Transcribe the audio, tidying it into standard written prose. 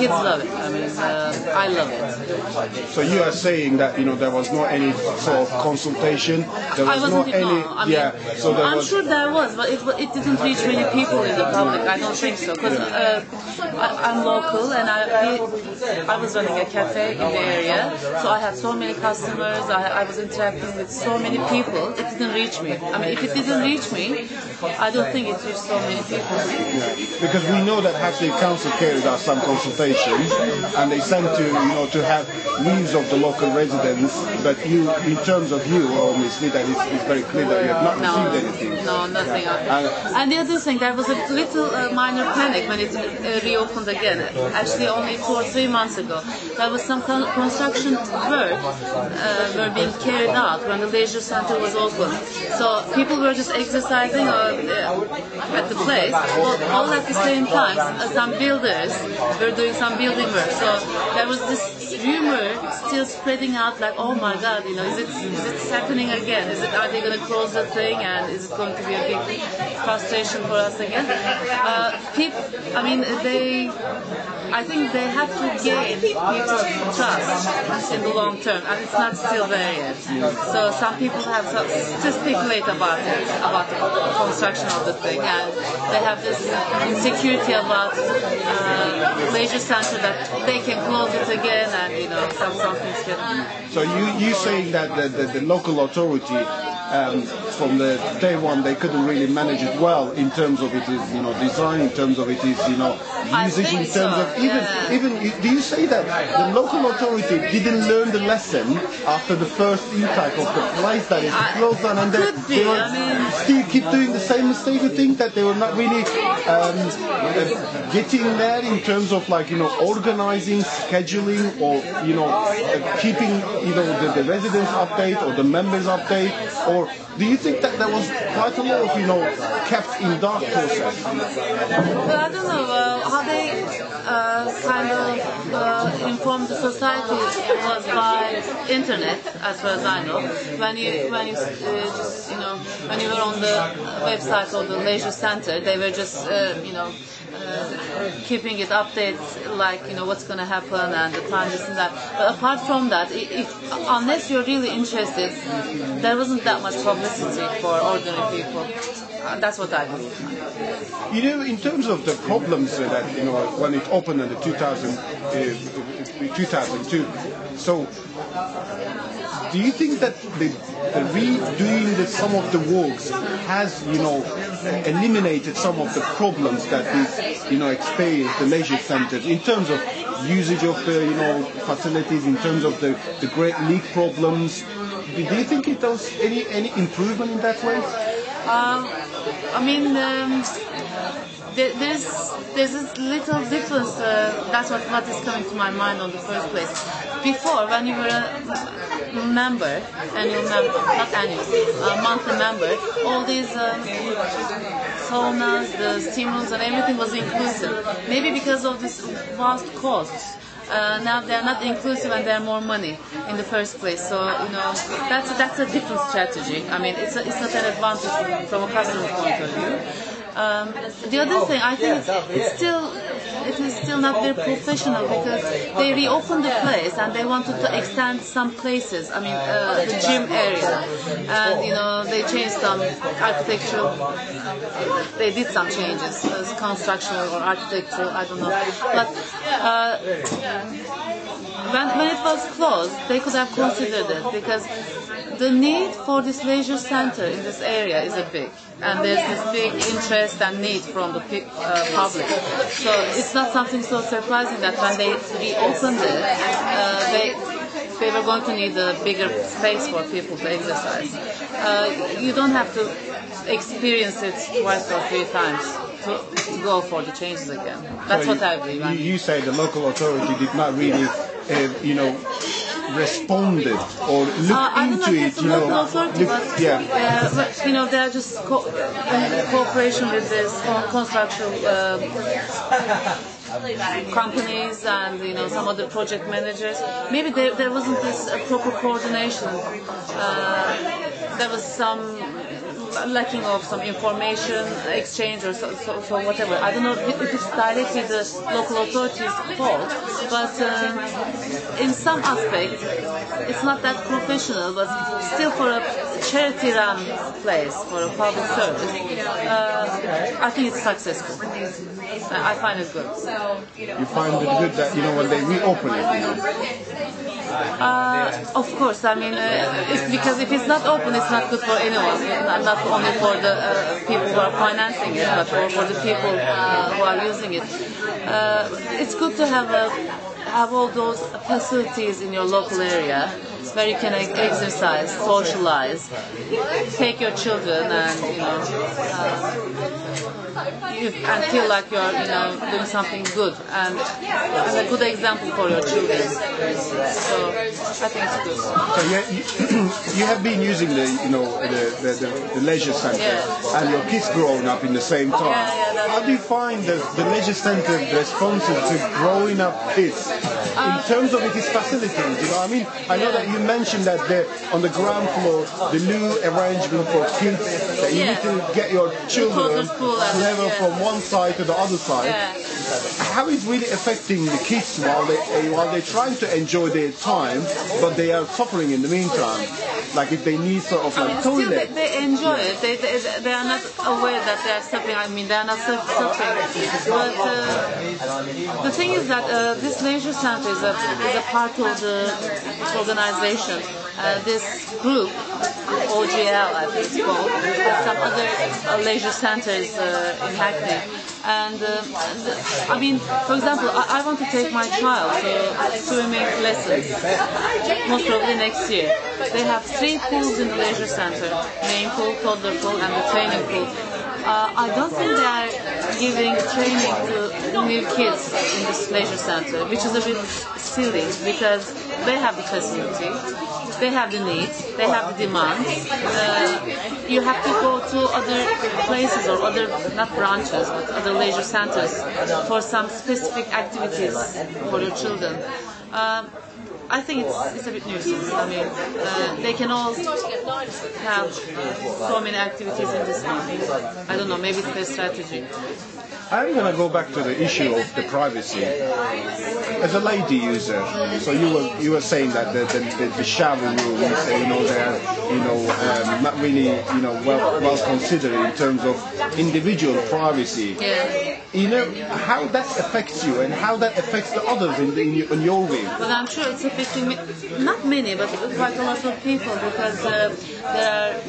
kids love it. I mean, I love it. So you are saying that there was not any sort of consultation. There was not any. I mean, So there I'm was. sure there was, but it didn't reach many people in the public. I don't think so, because I'm local and I was running a cafe in the area, so I had so many customers. I was interacting with so many people. It didn't reach me. I mean, if it didn't reach me, I don't think it reached so many people. Because we know that actually council carried out some consultations, and they sent to have news of the local residents. But you, in terms of you, obviously, that it's very clear that you have not received anything. No, nothing. And the other thing, there was a little minor panic when it reopened again. Actually, only 2 or 3 months ago, there was some construction work were being carried out when the leisure center was open. So people were just exercising at the place, but all at the same time, some builders were doing some building work. So there was this rumor still spreading out, like, oh my God, is it happening again? Are they going to close the thing, and is it going to be a big frustration for us again? I think they have to gain people's trust in the long term, and it's not still there yet. So some people have to speculate about it, about the construction of the thing, and they have this insecurity about leisure center that they can close it again, and some things can. So you saying that the local authority from the day one they couldn't really manage it well in terms of its design, in terms of its usage, in terms of even do you say that the local authority didn't learn the lesson after the first impact of the place that is closed down, and they still keep doing the same mistake? You think that they were not really getting there in terms of organizing, scheduling, or keeping the residents update or the members update, or do you think that there was quite a lot of kept in dark process? Well, I don't know how they kind of informed the society was by internet, as far as I know. When you were on the website of the leisure center, they were just keeping it updates, like what's going to happen and the time, this and that. But apart from that, unless you're really interested, there wasn't that much publicity for ordinary people. That's what I believe. In terms of the problems that when it opened in the 2002, so do you think that the redoing some of the works has eliminated some of the problems that experienced the leisure centers in terms of usage of the facilities, in terms of the great leak problems? Do you think it does any improvement in that way? There's this little difference. That's what is coming to my mind on the first place. Before, when you were a member, monthly member, all these saunas, the steam rooms, and everything was inclusive. Maybe because of this vast costs. Now they're not inclusive and they're more money in the first place. So that's a different strategy. I mean, it's not an advantage from a customer point of view. The other thing, I think it is still not very professional, because they reopened the place and they wanted to extend some places. I mean, the gym area, and they changed some architectural. They did some changes, constructional or architectural, I don't know. But when it was closed, they could have considered it, because the need for this leisure center in this area is a big, and there's this big interest and need from the public. So it's not something so surprising that when they reopened it, they were going to need a bigger space for people to exercise. You don't have to experience it twice or 3 times to go for the changes again. That's what I believe. You say the local authority did not really, responded or looked into it. But they are just in cooperation with this construction companies and some other project managers. Maybe there wasn't this proper coordination. There was some lacking of some information exchange or so whatever. I don't know if it's directly the local authorities' fault, but in some aspects it's not that professional, but still for a charity-run place, for a public service, I think it's successful. I find it good. You find it good that, when they reopen it? Of course, I mean, because if it's not open, it's not good for anyone, not only for the people who are financing it, but for the people who are using it. It's good to have all those facilities in your local area where you can exercise, socialize, take your children, and and feel like you're doing something good and a good example for your children. So I think it's good. So you have been using the leisure center, and your kids growing up in the same time. How do you find the leisure center responsive to growing up kids in terms of its facilities? I mean, I know that you mentioned that on the ground floor, the new arrangement for kids, that you need to get your children level from one side to the other side. How is really affecting the kids while they're trying to enjoy their time, but they are suffering in the meantime? Like if they need sort of like toilet. Still they enjoy it. They are not aware that they are suffering. I mean, they are not suffering. But the thing is that this leisure center is a part of the organization. This group, OGL, I think it's called, has some other leisure centers in Hackney. And I mean, for example, I want to take my child to swimming lessons, most probably next year. They have 3 pools in the leisure center, main pool, toddler pool, and the training pool. I don't think they are giving training to new kids in this leisure center, which is a bit silly because they have the facility, they have the needs, they have the demands. You have to go to other places or other, not branches, but other leisure centers for some specific activities for your children. I think it's a bit nuisance. I mean, they can all have so many activities in this one. I don't know, maybe it's their strategy. I'm going to go back to the issue of the privacy. As a lady user, so you were saying that the shower rooms, they're not really well considered in terms of individual privacy. Yeah. How that affects you and how that affects the others in your view. Well, I'm sure it's affecting not many, but quite a lot of people because there are